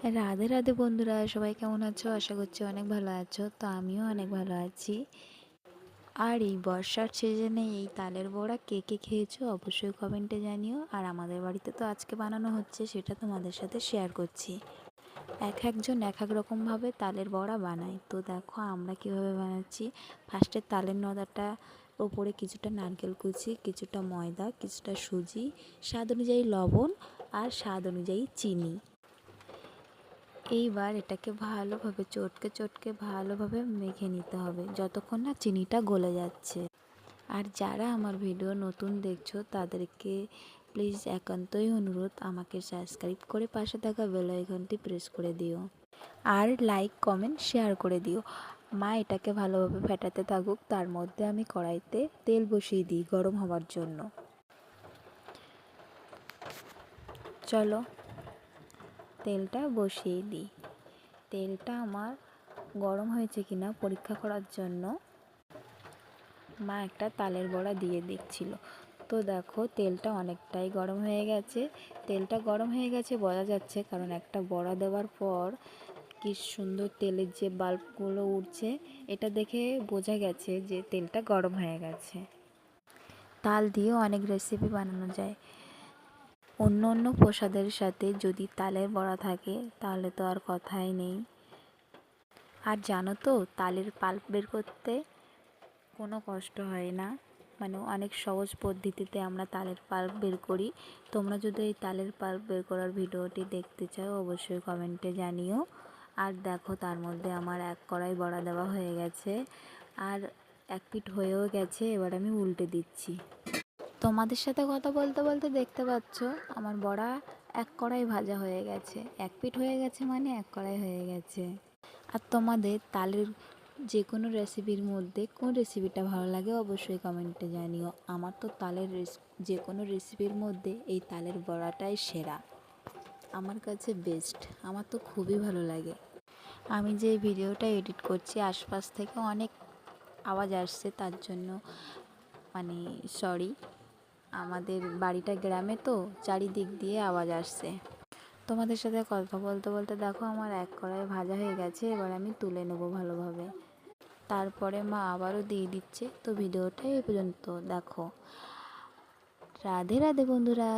রাধে রাধে বন্ধুরা, সবাই কেমন আছো? আশা করছি অনেক ভালো আছো। তো আমিও অনেক ভালো আছি। আর এই বর্ষার সিজনে এই তালের বড়া কে কে খেয়েছো অবশ্যই কমেন্টে জানিও। আর আমাদের বাড়িতে তো আজকে বানানো হচ্ছে, সেটা তোমাদের সাথে শেয়ার করছি। এক একজন এক এক রকমভাবে তালের বড়া বানায়। তো দেখো আমরা কিভাবে বানাচ্ছি। ফার্স্টে তালের নদাটা ওপরে কিছুটা নারকেল কুচি, কিছুটা ময়দা, কিছুটা সুজি, স্বাদ অনুযায়ী লবণ আর স্বাদ অনুযায়ী চিনি। এইবার এটাকে ভালোভাবে চটকে চটকে ভালোভাবে মেখে নিতে হবে যতক্ষণ না চিনিটা গলে যাচ্ছে। আর যারা আমার ভিডিও নতুন দেখছো তাদেরকে প্লিজ একান্তই অনুরোধ, আমাকে সাবস্ক্রাইব করে পাশে থাকা বেল আইকনটি প্রেস করে দিও। আর লাইক কমেন্ট শেয়ার করে দিও। মা এটাকে ভালোভাবে ফেটাতে থাকুক, তার মধ্যে আমি কড়াইতে তেল বসিয়ে দিই গরম হওয়ার জন্য। চলো তেলটা বসিয়ে দিই। তেলটা আমার গরম হয়েছে কিনা পরীক্ষা করার জন্য মা একটা তালের বড়া দিয়ে দেখছিল। তো দেখো তেলটা অনেকটাই গরম হয়ে গেছে। তেলটা গরম হয়ে গেছে বোঝা যাচ্ছে, কারণ একটা বড়া দেওয়ার পর কি সুন্দর তেলের যে বাল্বগুলো উঠছে, এটা দেখে বোঝা গেছে যে তেলটা গরম হয়ে গেছে। তাল দিয়ে অনেক রেসিপি বানানো যায়। অন্য অন্য প্রসাদের সাথে যদি তালের বড়া থাকে তাহলে তো আর কথাই নেই। আর জানো তো, তালের পাল্প বের করতে কোনো কষ্ট হয় না, মানে অনেক সহজ পদ্ধতিতে আমরা তালের পাল্প বের করি। তোমরা যদি এই তালের পাল্প বের করার ভিডিওটি দেখতে চাও অবশ্যই কমেন্টে জানিও। আর দেখো তার মধ্যে আমার এক কড়াই বড়া দেওয়া হয়ে গেছে, আর এক পিঠ হয়েও গেছে। এবার আমি উল্টে দিচ্ছি। তোমাদের সাথে কথা বলতে বলতে দেখতে পাচ্ছ আমার বড়া এক কড়াই ভাজা হয়ে গেছে। এক পিঠ হয়ে গেছে মানে এক কড়াই হয়ে গেছে। আর তোমাদের তালের যে কোনো রেসিপির মধ্যে কোন রেসিপিটা ভালো লাগে অবশ্যই কমেন্টে জানিও। আমার তো তালের যে কোনো রেসিপির মধ্যে এই তালের বড়াটাই সেরা, আমার কাছে বেস্ট। আমার তো খুবই ভালো লাগে। আমি যে ভিডিওটা এডিট করছি আশপাশ থেকে অনেক আওয়াজ আসছে, তার জন্য মানে সরি। আমাদের বাড়িটা গ্রামে, তো চারিদিক দিয়ে আওয়াজ আসছে। তোমাদের সাথে কথা বলতে বলতে দেখো আমার এক কড়াই ভাজা হয়ে গেছে। এবার আমি তুলে নেব ভালোভাবে। তারপরে মা আবারও দিয়ে দিচ্ছে। তো ভিডিওটা এই পর্যন্ত দেখো। রাধে রাধে বন্ধুরা।